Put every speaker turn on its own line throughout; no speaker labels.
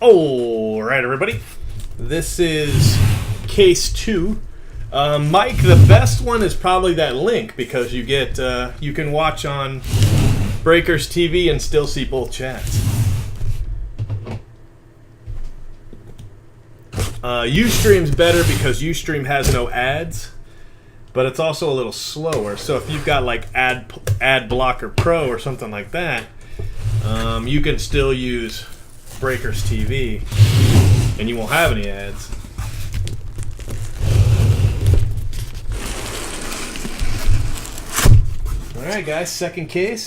All right, everybody. This is case 2. Mike, the best one is probably that link because you get you can watch on Breakers TV and still see both chats. Ustream's better because Ustream has no ads, but it's also a little slower. So if you've got like Ad Blocker Pro or something like that, you can still use Breakers TV and you won't have any ads. Alright guys, second case.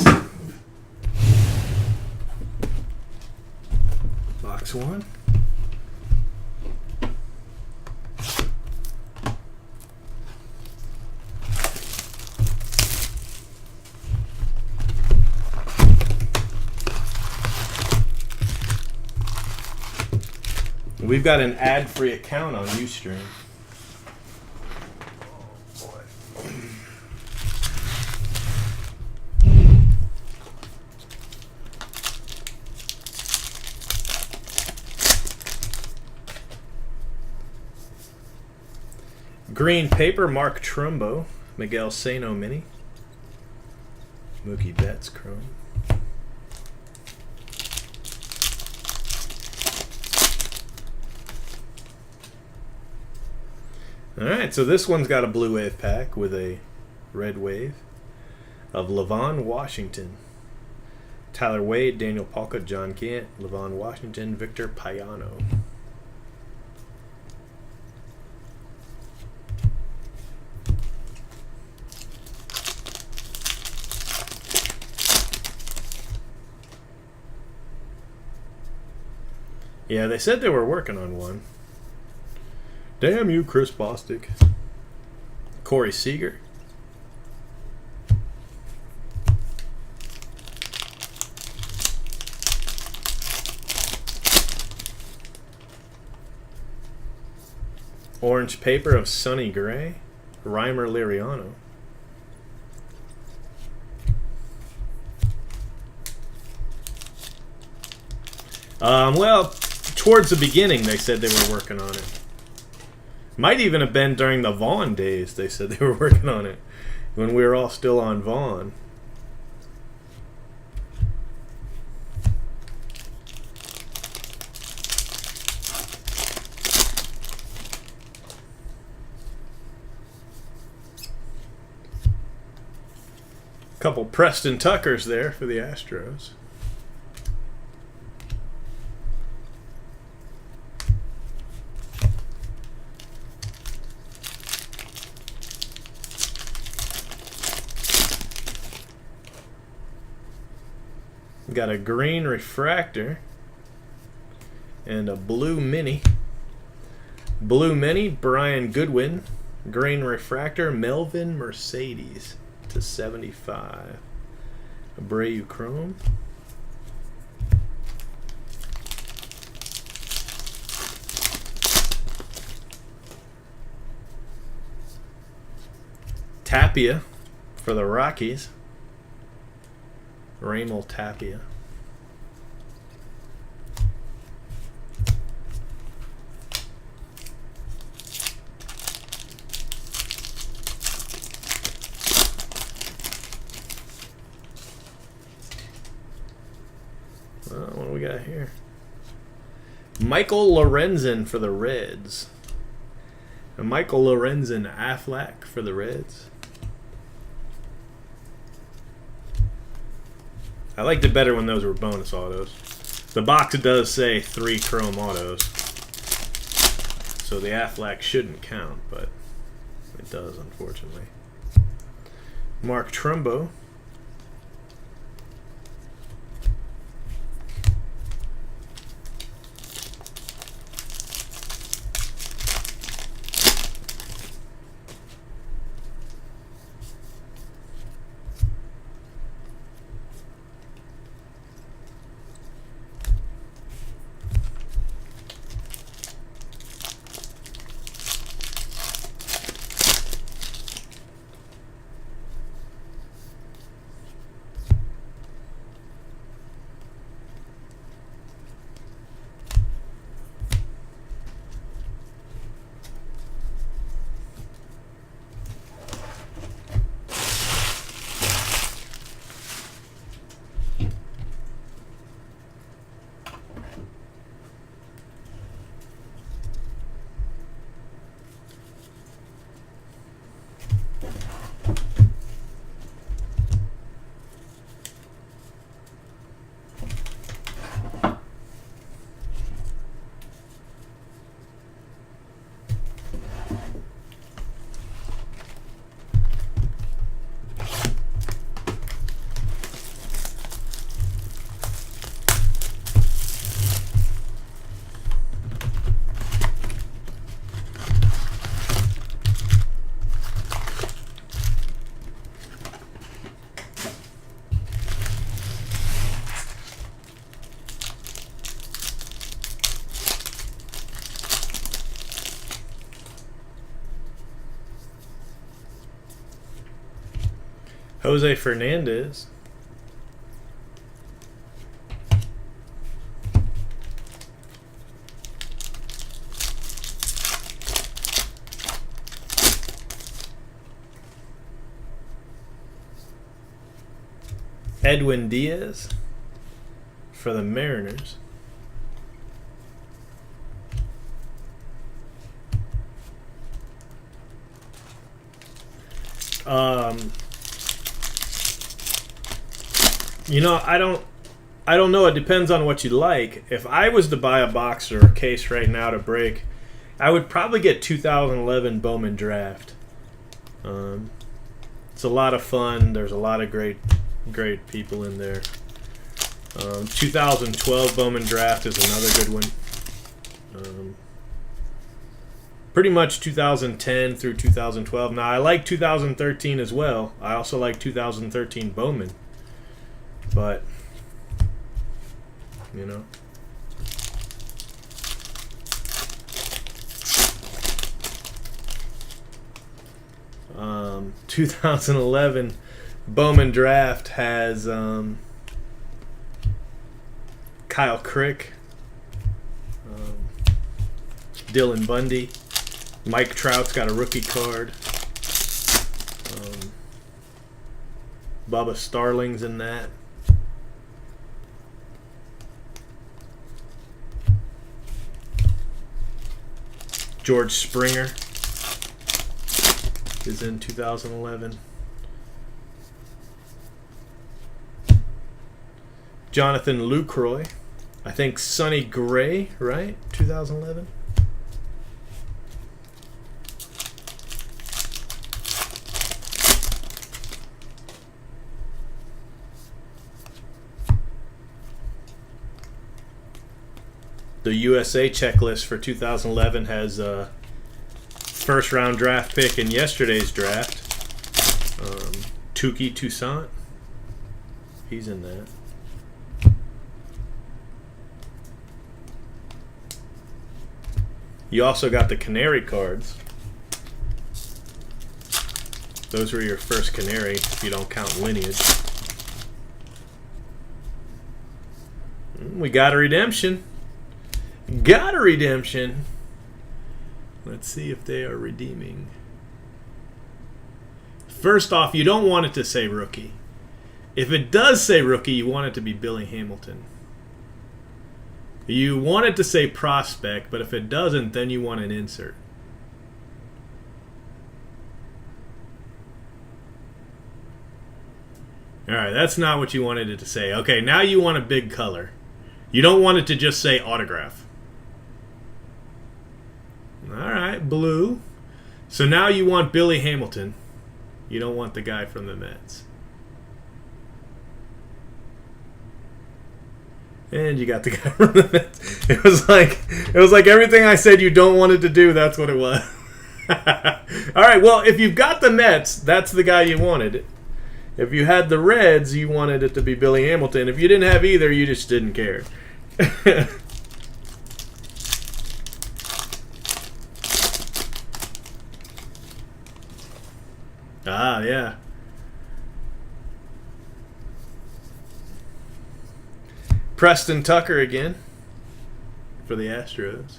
Box 1. We've got an ad-free account on Ustream. Oh boy. Green paper, Mark Trumbo, Miguel Sano Mini, Mookie Betts Chrome. Alright, so this one's got a blue wave pack with a red wave of Levon Washington, Tyler Wade, Daniel Palka, John Gant, Levon Washington, Victor Payano. Yeah, they said they were working on one. Damn you, Chris Bostic. Corey Seager. Orange paper of Sonny Gray. Reimer Liriano. Well, towards the beginning they said they were working on it. Might even have been during the Vaughn days they said they were working on it, when we were all still on Vaughn. Couple Preston Tuckers there for the Astros. Got a green refractor and a blue mini. Blue mini, Brian Goodwin. Green refractor, Melvin Mercedes /75. Abreu Chrome. Tapia for the Rockies. Raimel Tapia. What do we got here? Michael Lorenzen for the Reds. And Michael Lorenzen Affleck for the Reds. I liked it better when those were bonus autos. The box does say 3 chrome autos, so the Affleck shouldn't count, but it does, unfortunately. Mark Trumbo. Jose Fernandez. Edwin Diaz for the Mariners. You know, I don't know. It depends on what you like. If I was to buy a box or a case right now to break, I would probably get 2011 Bowman Draft. It's a lot of fun. There's a lot of great people in there. 2012 Bowman Draft is another good one. Pretty much 2010 through 2012. Now, I like 2013 as well. I also like 2013 Bowman. But, you know. 2011 Bowman Draft has Kyle Crick, Dylan Bundy, Mike Trout's got a rookie card, Bubba Starling's in that. George Springer is in 2011. Jonathan Lucroy. I think Sonny Gray, right? 2011. The USA checklist for 2011 has a first round draft pick in yesterday's draft. Touki Toussaint. He's in that. You also got the Canary cards. Those were your first Canary if you don't count Lineage. We got a redemption. Got a redemption. Let's see if they are redeeming. First off, you don't want it to say rookie. If it does say rookie, you want it to be Billy Hamilton. You want it to say prospect, but if it doesn't, then you want an insert. Alright, that's not what you wanted it to say. Okay, now you want a big color. You don't want it to just say autograph. Alright, blue. So now you want Billy Hamilton. You don't want the guy from the Mets. And you got the guy from the Mets. It was like everything I said you don't want it to do, that's what it was. Alright, well, if you've got the Mets, that's the guy you wanted. If you had the Reds, you wanted it to be Billy Hamilton. If you didn't have either, you just didn't care. Ah, yeah. Preston Tucker again for the Astros.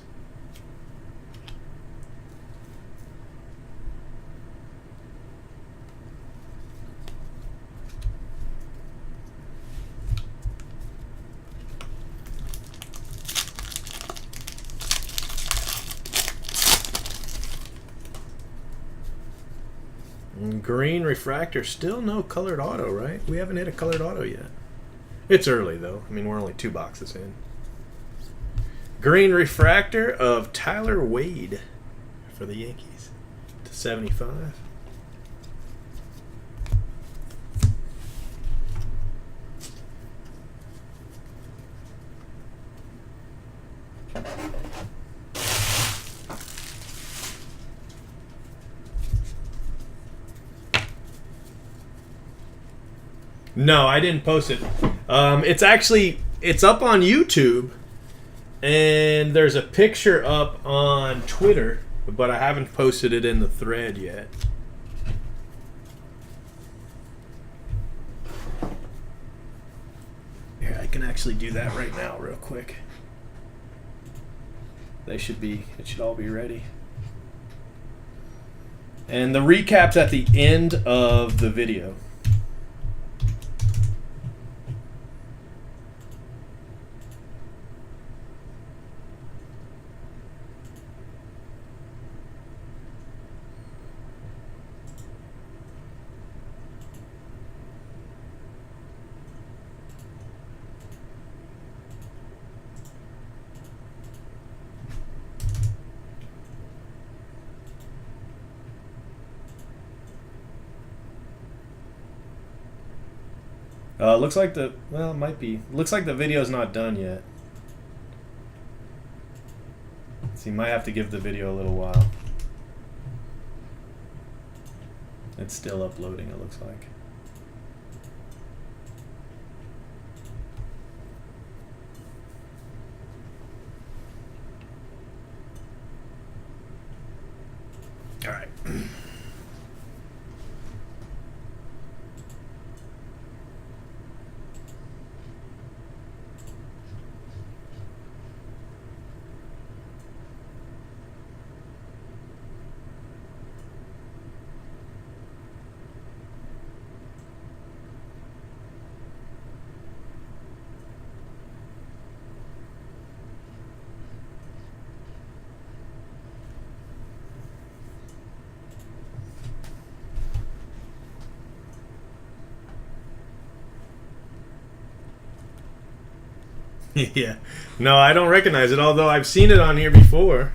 Green refractor, still no colored auto, right? We haven't hit a colored auto yet. It's early, though. I mean, we're only 2 boxes in. Green refractor of Tyler Wade for the Yankees to 75. No, I didn't post it. It's up on YouTube, and there's a picture up on Twitter, but I haven't posted it in the thread yet. Here, I can actually do that right now real quick. It should all be ready. And the recap's at the end of the video. Looks like it might be. Looks like the video's not done yet. So you might have to give the video a little while. It's still uploading, it looks like. All right. Yeah. No, I don't recognize it, although I've seen it on here before.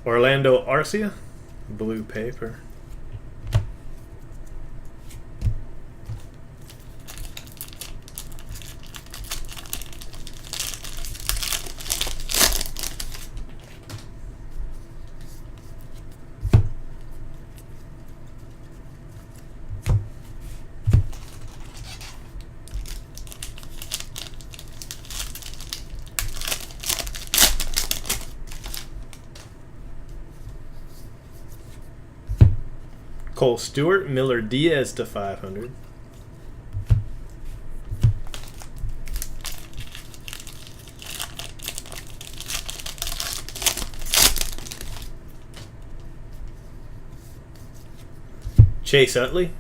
Orlando Arcia, blue paper. Cole Stewart, Miller Diaz to 500. Chase Utley.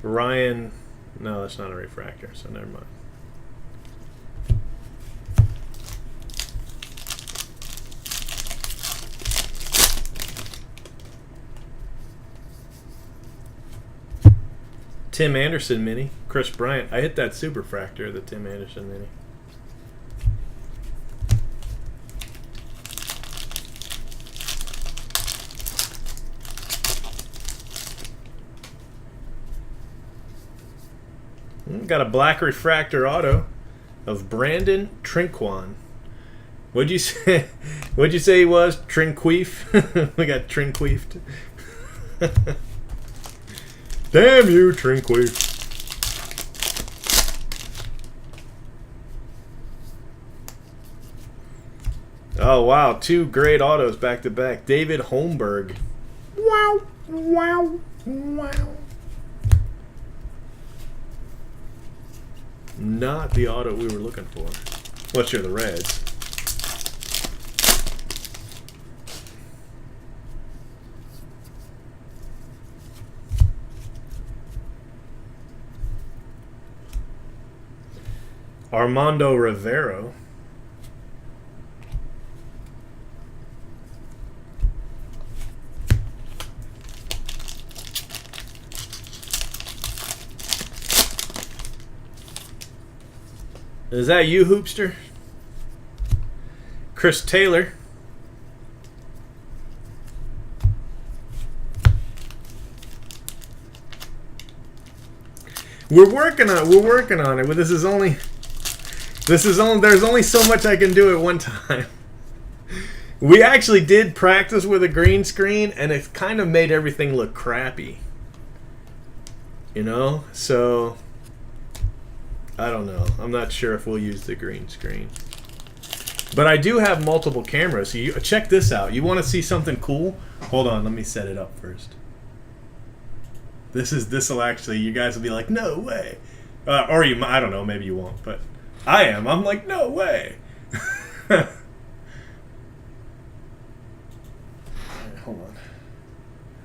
Ryan, no, that's not a refractor, so never mind. Tim Anderson mini. Chris Bryant. I hit that superfractor, the Tim Anderson mini. Got a black refractor auto of Brandon Trinquan. What'd you say? What'd you say he was? Trinqueef? We got Trinqueefed. Damn you, Trinqueef. Oh, wow. 2 great autos back to back. David Holmberg. Wow. Wow. Wow. Not the auto we were looking for. What's your the Reds? Armando Rivero. Is that you, Hoopster? Chris Taylor. We're working on it. This is only There's only so much I can do at one time. We actually did practice with a green screen, and it kind of made everything look crappy. You know? So, I don't know. I'm not sure if we'll use the green screen. But I do have multiple cameras. So check this out. You want to see something cool? Hold on, let me set it up first. This'll actually, you guys will be like, no way. Or you, I don't know, maybe you won't, but I am. I'm like, no way. Alright, hold on.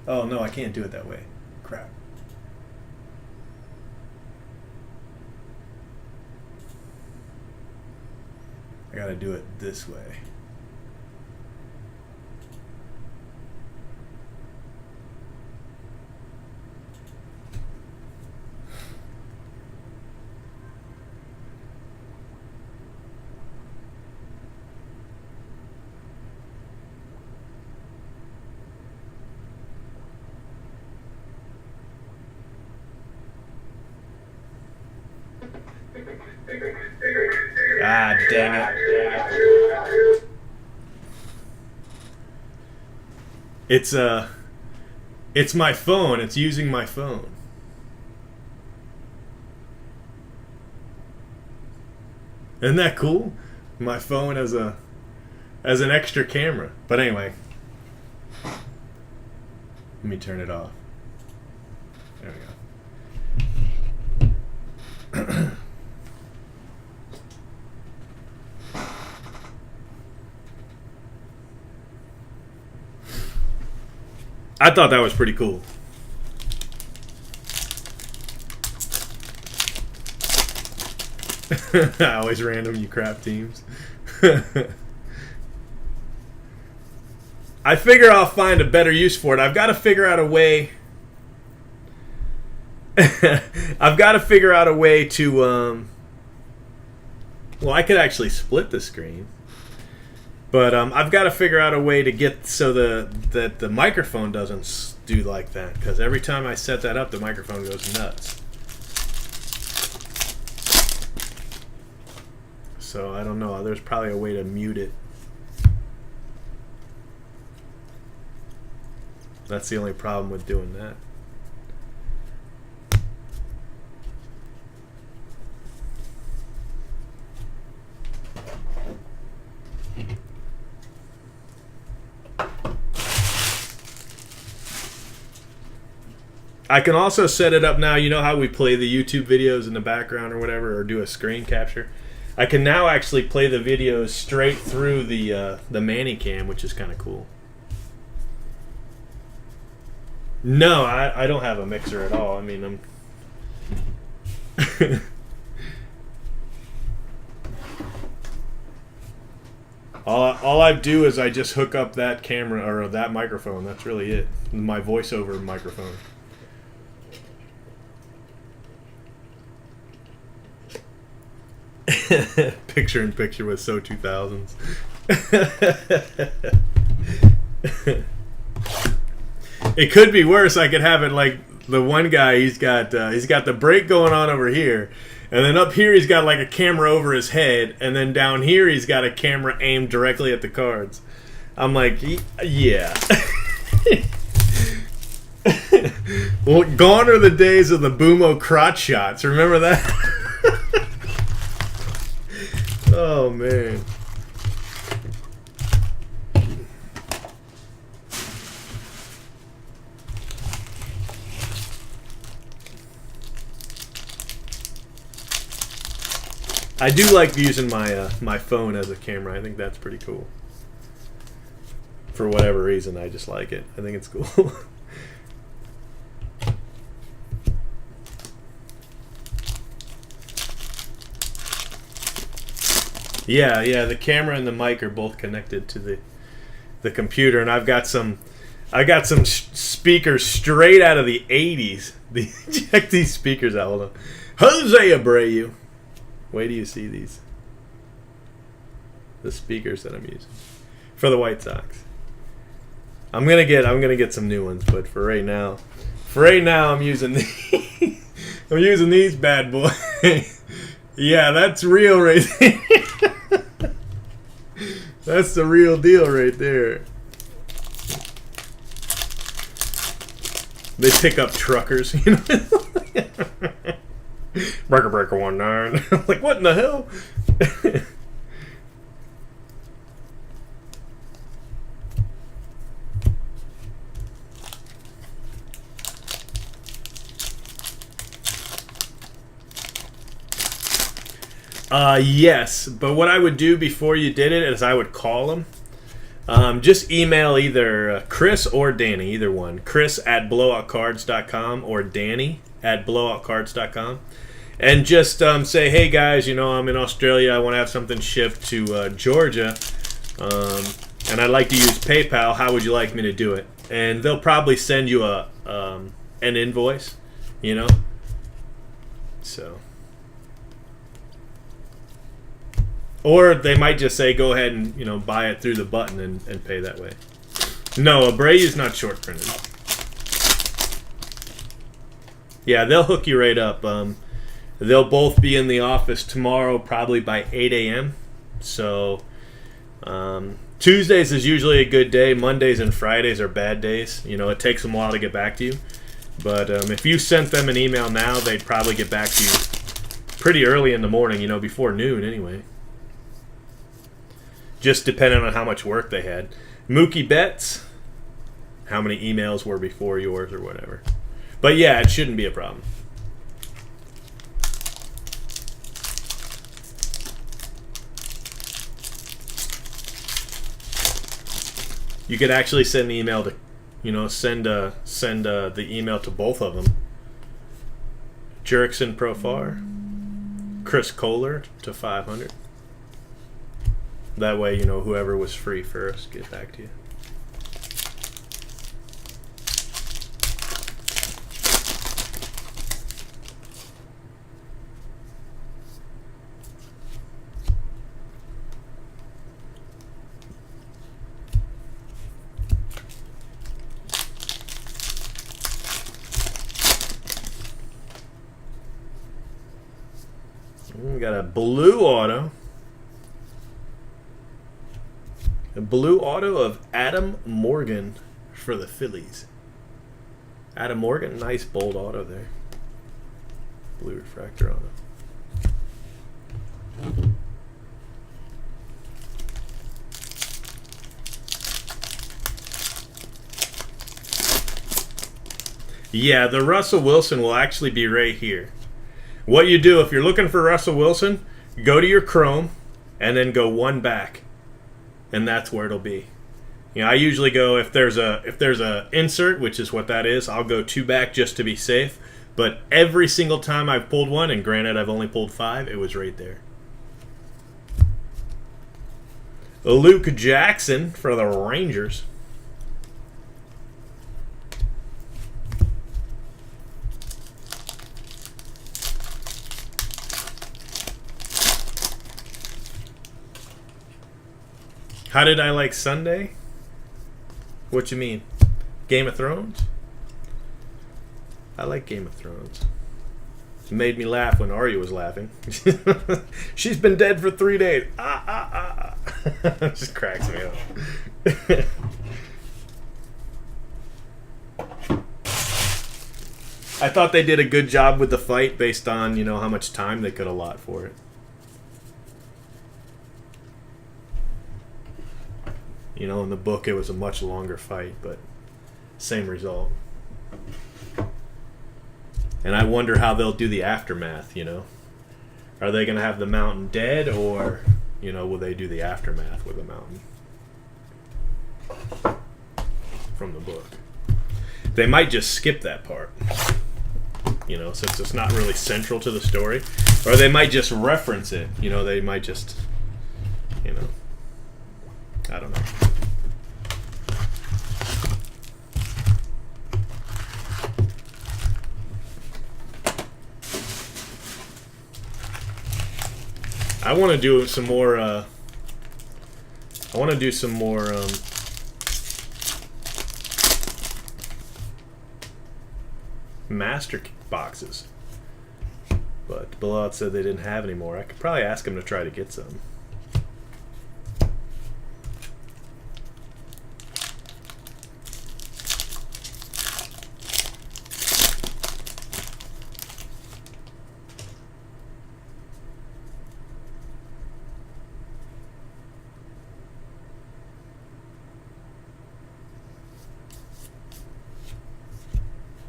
Oh no, I can't do it that way. Crap. I gotta do it this way. Ah, dang it. It's my phone. It's using my phone. Isn't that cool? My phone as an extra camera. But anyway, let me turn it off. There we go. I thought that was pretty cool. Always random, you crap teams. I figure I'll find a better use for it. I've got to figure out a way. I've got to figure out a way to. Well, I could actually split the screen. But I've got to figure out a way to get so that the microphone doesn't do like that. Because every time I set that up, the microphone goes nuts. So I don't know. There's probably a way to mute it. That's the only problem with doing that. I can also set it up now. You know how we play the YouTube videos in the background or whatever, or do a screen capture? I can now actually play the videos straight through the Manicam, which is kind of cool. No, I don't have a mixer at all. I mean, I'm... all I do is I just hook up that camera or that microphone. That's really it. My voiceover microphone. Picture in picture with So 2000s. It could be worse. I could have it like the one guy. He's got the brake going on over here, and then up here he's got like a camera over his head, and then down here he's got a camera aimed directly at the cards. I'm like, yeah. Well, gone are the days of the Boomo crotch shots. Remember that? Oh, man. I do like using my phone as a camera. I think that's pretty cool. For whatever reason, I just like it. I think it's cool. Yeah, the camera and the mic are both connected to the computer, and I've got some speakers straight out of the 80s. Check these speakers out. Hold on. Jose Abreu. Wait till you see these. The speakers that I'm using for the White Sox. I'm gonna get some new ones, but for right now I'm using these. I'm using these bad boys. Yeah, that's real right there. That's the real deal right there. They pick up truckers, you know. Breaker breaker 19. Like, what in the hell? Yes, but what I would do before you did it is I would call them. Just email either Chris or Danny, either one. Chris at blowoutcards.com or Danny at blowoutcards.com. And just say, hey guys, you know, I'm in Australia. I want to have something shipped to Georgia. And I'd like to use PayPal. How would you like me to do it? And they'll probably send you an invoice, you know. So. Or they might just say, go ahead and, you know, buy it through the button and pay that way. No, Abreu is not short printed. Yeah, they'll hook you right up. They'll both be in the office tomorrow, probably by 8 a.m. So Tuesdays is usually a good day. Mondays and Fridays are bad days. You know, it takes them a while to get back to you. But if you sent them an email now, they'd probably get back to you pretty early in the morning, you know, before noon anyway. Just depending on how much work they had. Mookie Betts, how many emails were before yours or whatever. But yeah, it shouldn't be a problem. You could actually send the email to, you know, send the email to both of them. Jurickson Profar, Chris Kohler to 500. That way, you know, whoever was free first, get back to you. We got a blue auto. A blue auto of Adam Morgan for the Phillies. Adam Morgan, nice bold auto there. Blue refractor auto. Yeah, the Russell Wilson will actually be right here. What you do, if you're looking for Russell Wilson, go to your Chrome and then go one back. And that's where it'll be. You know, I usually go, if there's a insert, which is what that is, I'll go two back just to be safe. But every single time I've pulled one, and granted I've only pulled 5, it was right there. Luke Jackson for the Rangers. How did I like Sunday? What you mean? Game of Thrones? I like Game of Thrones. It made me laugh when Arya was laughing. She's been dead for 3 days. It just cracks me up. I thought they did a good job with the fight based on, you know, how much time they could allot for it. You know, in the book it was a much longer fight, but same result. And I wonder how they'll do the aftermath, you know. Are they going to have the mountain dead, or, you know, will they do the aftermath with the mountain? From the book. They might just skip that part, you know, since it's not really central to the story. Or they might just reference it, you know, they might just, you know, I don't know. I want to do some more. I want to do some more master boxes. But Blowout said they didn't have any more. I could probably ask him to try to get some.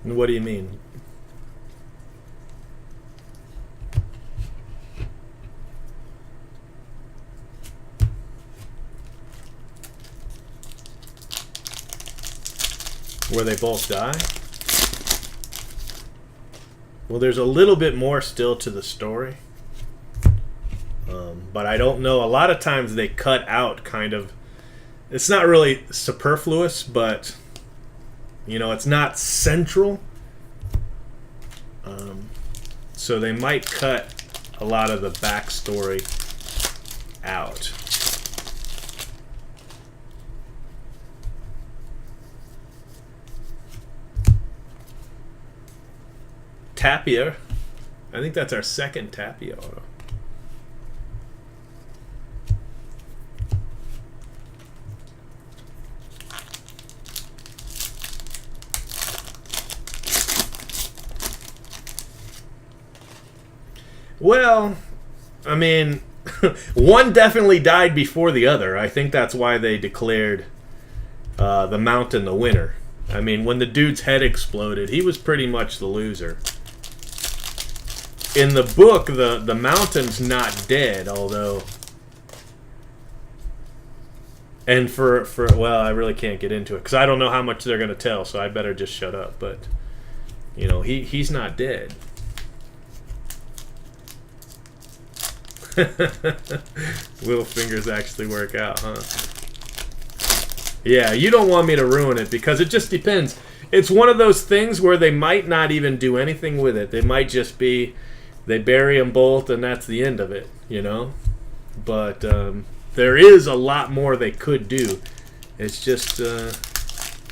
What do you mean? Where they both die? Well, there's a little bit more still to the story. But I don't know. A lot of times they cut out kind of... It's not really superfluous, but... You know, it's not central. So they might cut a lot of the backstory out. Tapia. I think that's our second Tapia auto. Well, I mean, one definitely died before the other. I think that's why they declared the Mountain the winner. I mean, when the dude's head exploded, he was pretty much the loser. In the book, the Mountain's not dead, although... And for well, I really can't get into it, because I don't know how much they're going to tell, so I better just shut up. But, you know, he's not dead. Little fingers actually work out, huh? Yeah, you don't want me to ruin it, because it just depends. It's one of those things where they might not even do anything with it. They might just be, they bury them both and that's the end of it, you know? But there is a lot more they could do. It's just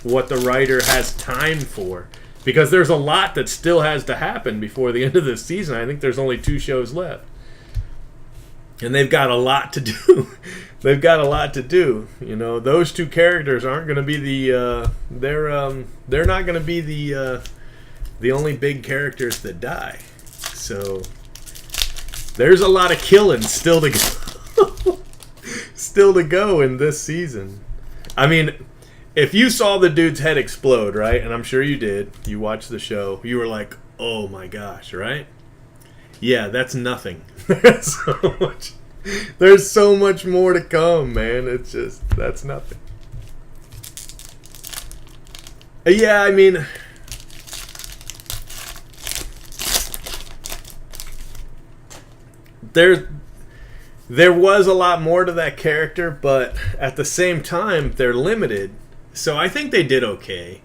what the writer has time for. Because there's a lot that still has to happen before the end of this season. I think there's only 2 shows left. And they've got a lot to do. They've got a lot to do. You know, those 2 characters aren't going to be the they're not going to be the only big characters that die. So there's a lot of killing still to go. Still to go in this season. I mean, if you saw the dude's head explode, right? And I'm sure you did. You watched the show. You were like, "Oh my gosh," right? Yeah, that's nothing. There's so much more to come, man. It's just, that's nothing. Yeah, I mean, there was a lot more to that character, but at the same time, they're limited. So I think they did okay.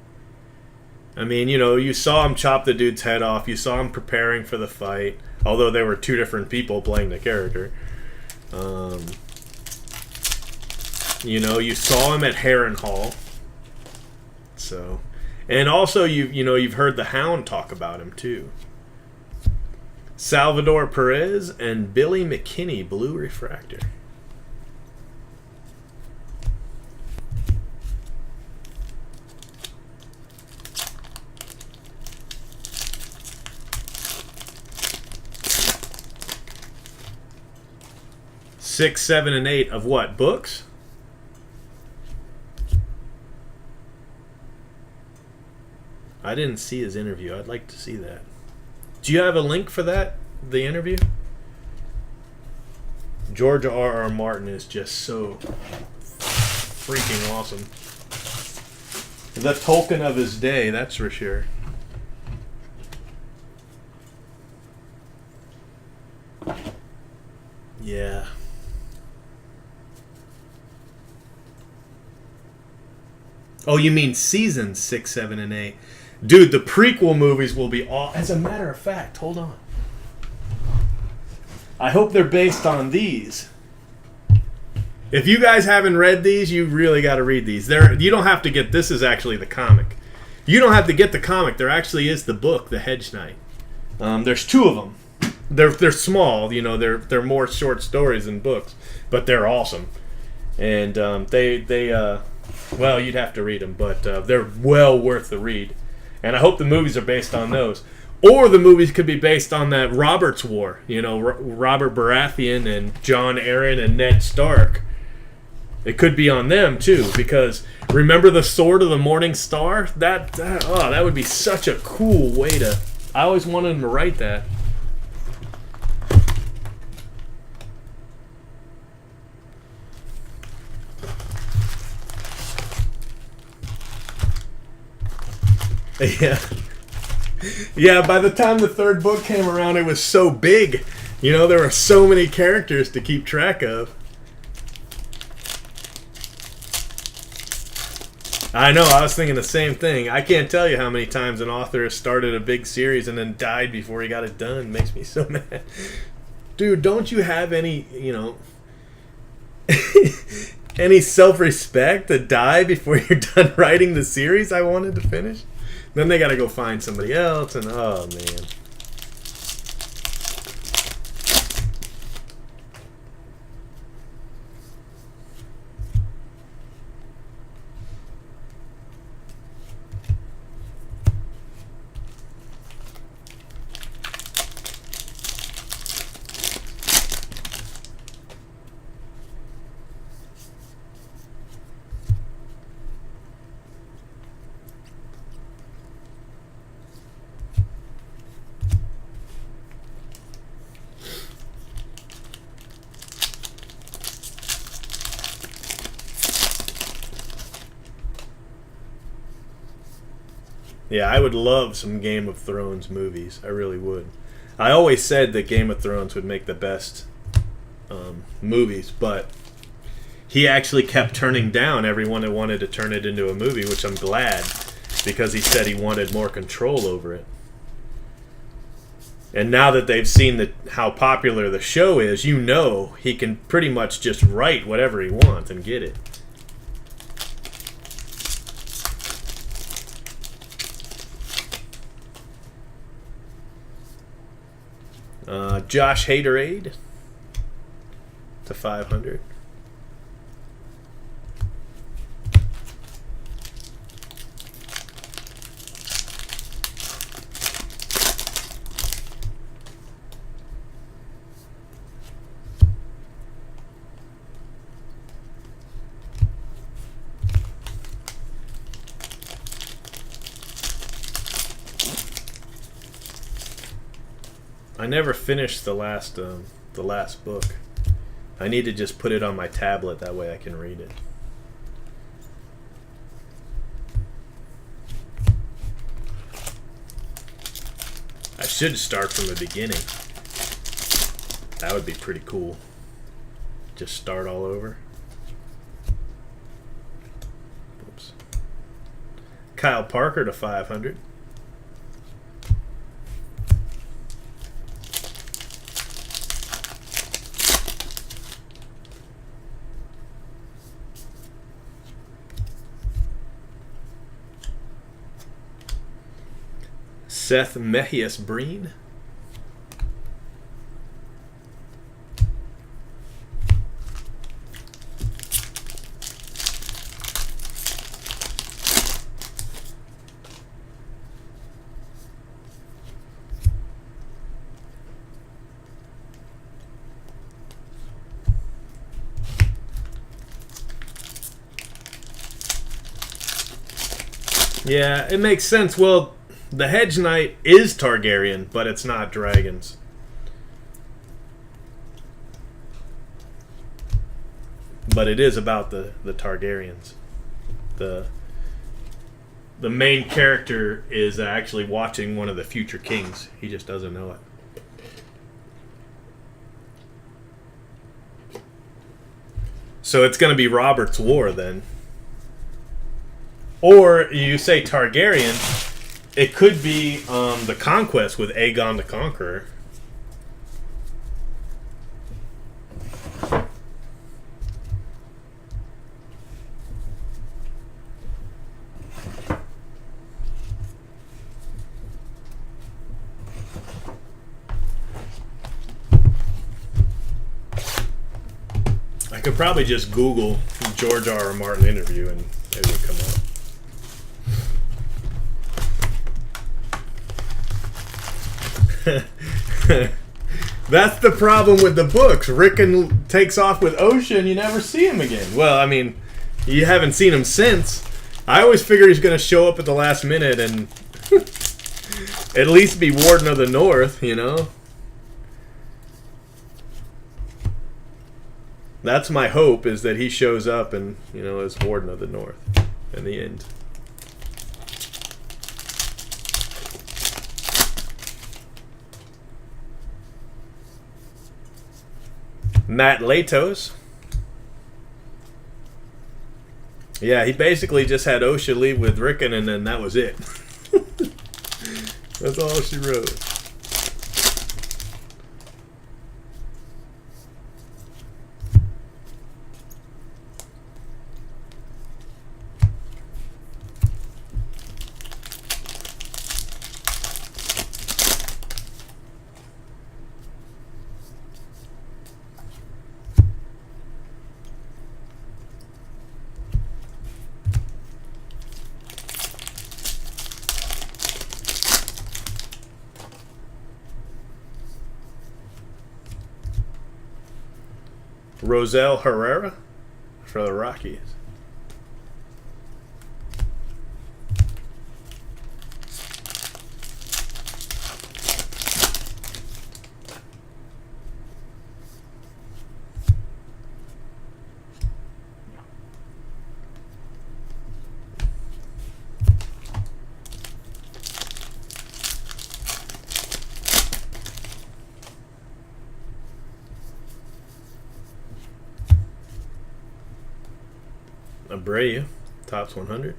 I mean, you know, you saw him chop the dude's head off. You saw him preparing for the fight. Although there were 2 different people playing the character. You know, you saw him at Harrenhal. So, and also you've heard the Hound talk about him too. Salvador Perez and Billy McKinney, Blue Refractor. Six, 7, and 8 of what? Books? I didn't see his interview. I'd like to see that. Do you have a link for that? The interview? George R.R. Martin is just so freaking awesome. The Tolkien of his day, that's for sure. Yeah. Oh, you mean seasons 6, 7, and 8. Dude, the prequel movies will be all... As a matter of fact, hold on. I hope they're based on these. If you guys haven't read these, you really got to read these. You don't have to get... This is actually the comic. You don't have to get the comic. There actually is the book, The Hedge Knight. There's 2 of them. they're small. You know, they're more short stories than books, but they're awesome. And well, you'd have to read them, but they're well worth the read. And I hope the movies are based on those. Or the movies could be based on that Robert's War. You know, Robert Baratheon and Jon Arryn and Ned Stark. It could be on them, too, because remember the Sword of the Morning Star? That would be such a cool way to... I always wanted him to write that. Yeah. Yeah, by the time the third book came around, it was so big. You know, there were so many characters to keep track of. I know, I was thinking the same thing. I can't tell you how many times an author has started a big series and then died before he got it done. It makes me so mad. Dude, don't you have any, you know, any self-respect to die before you're done writing the series I wanted to finish? Then they gotta go find somebody else, and oh man. Yeah, I would love some Game of Thrones movies. I really would. I always said that Game of Thrones would make the best movies, but he actually kept turning down everyone that wanted to turn it into a movie, which I'm glad, because he said he wanted more control over it. And now that they've seen how popular the show is, you know he can pretty much just write whatever he wants and get it. Josh Haderade to 500. I never finished the last book. I need to just put it on my tablet, that way I can read it. I should start from the beginning. That would be pretty cool. Just start all over. Oops. Kyle Parker to 500. Seth Mehias Breen. Yeah, it makes sense. Well, the Hedge Knight is Targaryen, but it's not dragons. But it is about the Targaryens. The main character is actually watching one of the future kings. He just doesn't know it. So it's going to be Robert's War then. Or you say Targaryen... It could be the Conquest with Aegon the Conqueror. could probably just Google George R.R. Martin interview and it would come up. That's the problem with the books. Rickon takes off with Osha and you never see him again. Well, I mean, you haven't seen him since. I always figure he's going to show up at the last minute and at least be Warden of the North, you know? That's my hope, is that he shows up and, you know, is Warden of the North in the end. Matt Latos. Yeah, he basically just had Osha leave with Rickon and then that was it. That's all she wrote. Roselle Herrera for the Rockies. Abreu, Topps 100.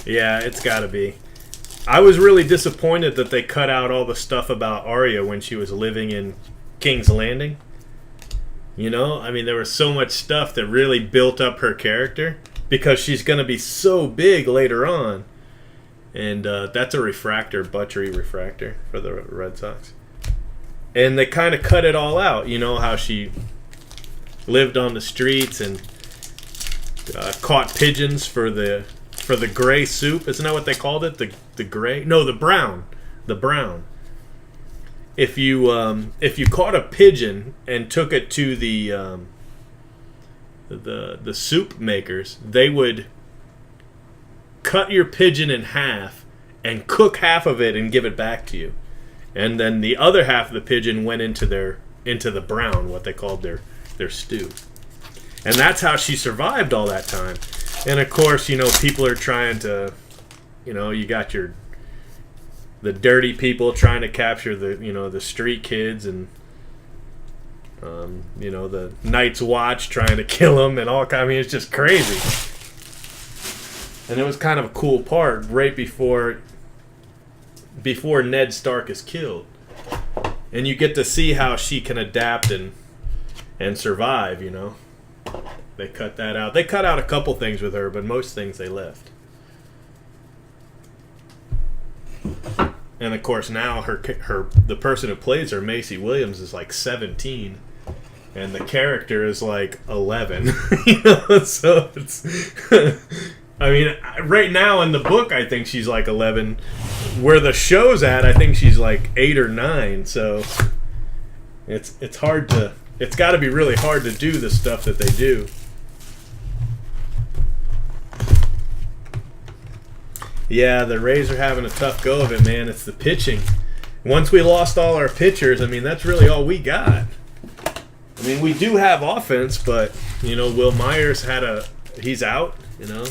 Yeah, it's got to be. I was really disappointed that they cut out all the stuff about Arya when she was living in King's Landing. You know, I mean, there was so much stuff that really built up her character because she's going to be so big later on. And that's a refractor, Butchery refractor for the Red Sox. And they kind of cut it all out. You know, how she lived on the streets and caught pigeons for the gray soup. Isn't that what they called it? The gray? No, the brown. The brown. If you caught a pigeon and took it to the soup makers, they would cut your pigeon in half and cook half of it and give it back to you. And then the other half of the pigeon went into the brown, what they called their stew. And that's how she survived all that time. And of course, you know, people are trying to, you know, you got the dirty people trying to capture the street kids, and you know, the Night's Watch trying to kill them and all kind. I mean, it's just crazy. And it was kind of a cool part right before Ned Stark is killed, and you get to see how she can adapt and survive. You know. They cut that out. They cut out a couple things with her, but most things they left. And of course now the person who plays her, Macy Williams, is like 17, and the character is like 11. You know, so it's. I mean, right now in the book, I think she's like 11. Where the show's at, I think she's like 8 or 9. So it's hard to. It's got to be really hard to do the stuff that they do. Yeah, the Rays are having a tough go of it, man. It's the pitching. Once we lost all our pitchers, I mean, that's really all we got. I mean, we do have offense, but, you know, Will Myers he's out, you know.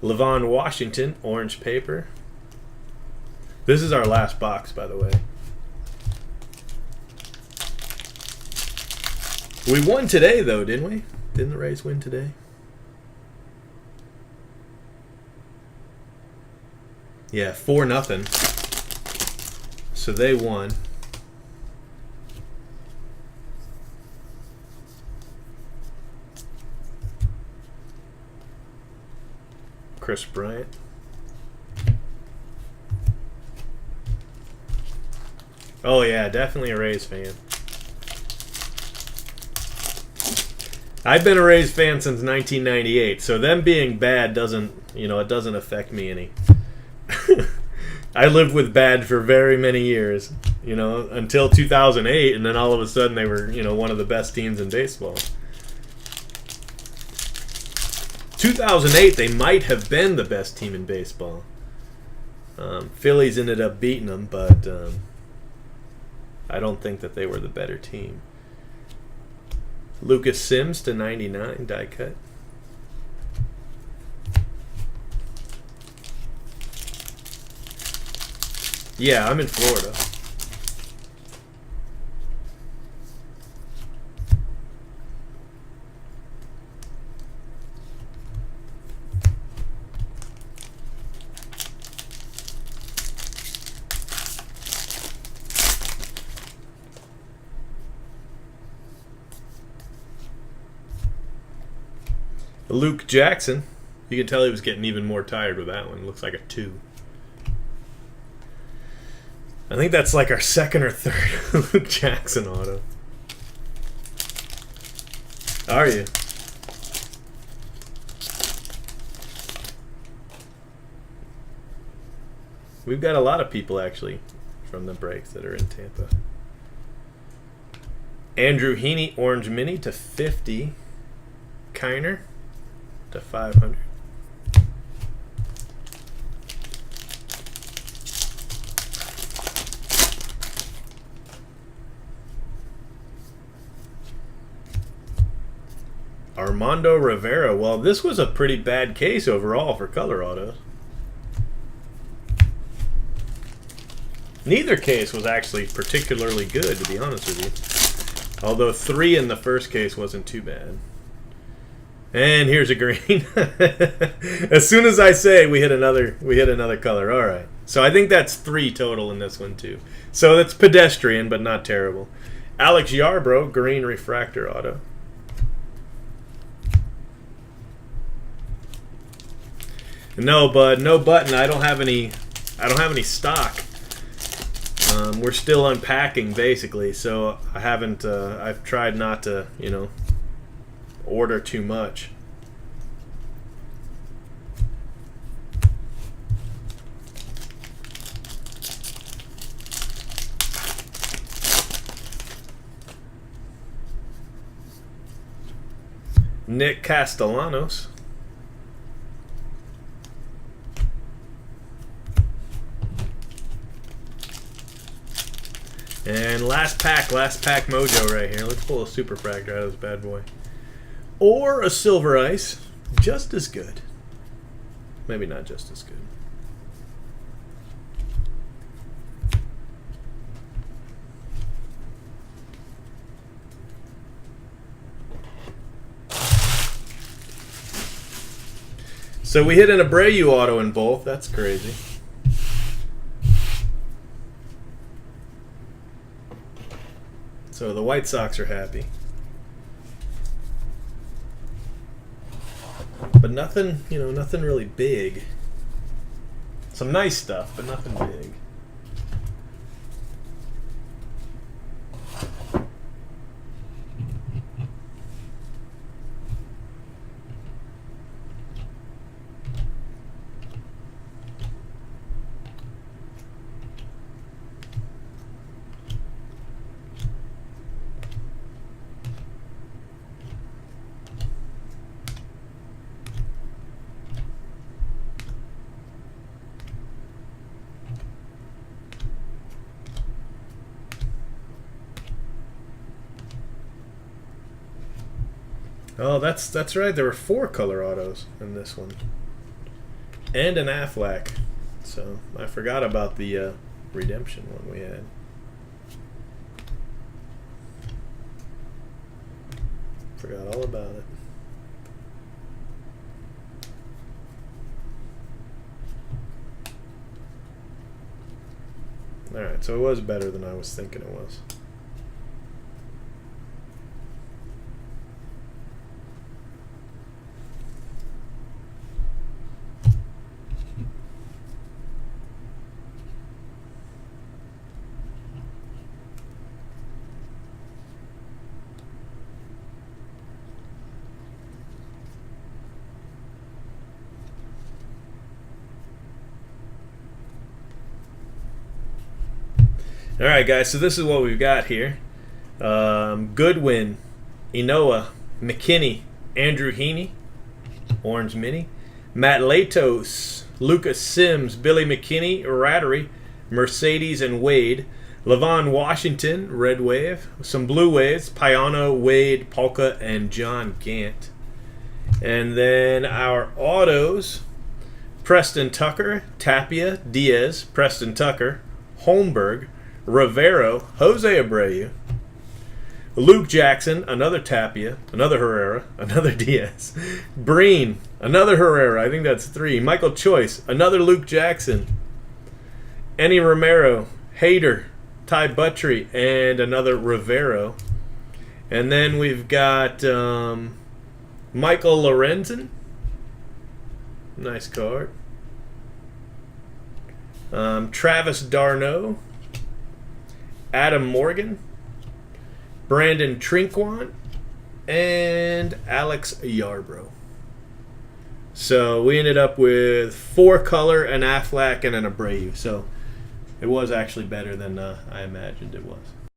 Levon Washington, orange paper. This is our last box, by the way. We won today, though, didn't we? Didn't the Rays win today? Yeah, 4-0. So they won. Chris Bryant. Oh yeah, definitely a Rays fan. I've been a Rays fan since 1998, so them being bad doesn't, it doesn't affect me any. I lived with bad for very many years, until 2008, and then all of a sudden they were, one of the best teams in baseball. 2008, they might have been the best team in baseball. Phillies ended up beating them, but I don't think that they were the better team. Lucas Sims to 99, die cut. Yeah, I'm in Florida. Luke Jackson. You can tell he was getting even more tired with that one. Looks like a 2. I think that's like our second or third Luke Jackson auto. Are you? We've got a lot of people actually from the breaks that are in Tampa. Andrew Heaney, orange mini to 50. Kiner to 500. Armando Rivera. Well, this was a pretty bad case overall for color autos. Neither case was actually particularly good, to be honest with you. Although 3 in the first case wasn't too bad. And here's a green. As soon as I say we hit another color. All right. So I think that's 3 total in this one too. So that's pedestrian, but not terrible. Alex Yarbrough, green refractor auto. No, bud, no button. I don't have any stock. We're still unpacking basically, so I haven't. I've tried not to, order too much. Nick Castellanos. And last pack mojo right here. Let's pull a super fractor out of this bad boy. Or a silver ice. Just as good. Maybe not just as good. So we hit an Abreu auto in both. That's crazy. So the White Sox are happy. But nothing, nothing really big. Some nice stuff, but nothing big. Oh, that's right. There were 4 color autos in this one. and an Affleck. So I forgot about the redemption one we had. Forgot all about it. Alright, so it was better than I was thinking it was. All right, guys, so this is what we've got here. Goodwin, Inoa, McKinney, Andrew Heaney, Orange Mini, Matt Latos, Lucas Sims, Billy McKinney, Rattery, Mercedes and Wade, Levon Washington, Red Wave, some Blue Waves, Payano, Wade, Polka, and John Gant. And then our autos, Preston Tucker, Tapia, Diaz, Preston Tucker, Holmberg, Rivero, Jose Abreu, Luke Jackson, another Tapia, another Herrera, another Diaz, Breen, another Herrera, I think that's 3, Michael Choice, another Luke Jackson, Enny Romero, Hader, Ty Buttry, and another Rivero. And then we've got Michael Lorenzen, nice card, Travis d'Arnaud, Adam Morgan, Brandon Trinquant, and Alex Yarbrough. So we ended up with 4-color, an Affleck, and an Abreu. So it was actually better than I imagined it was.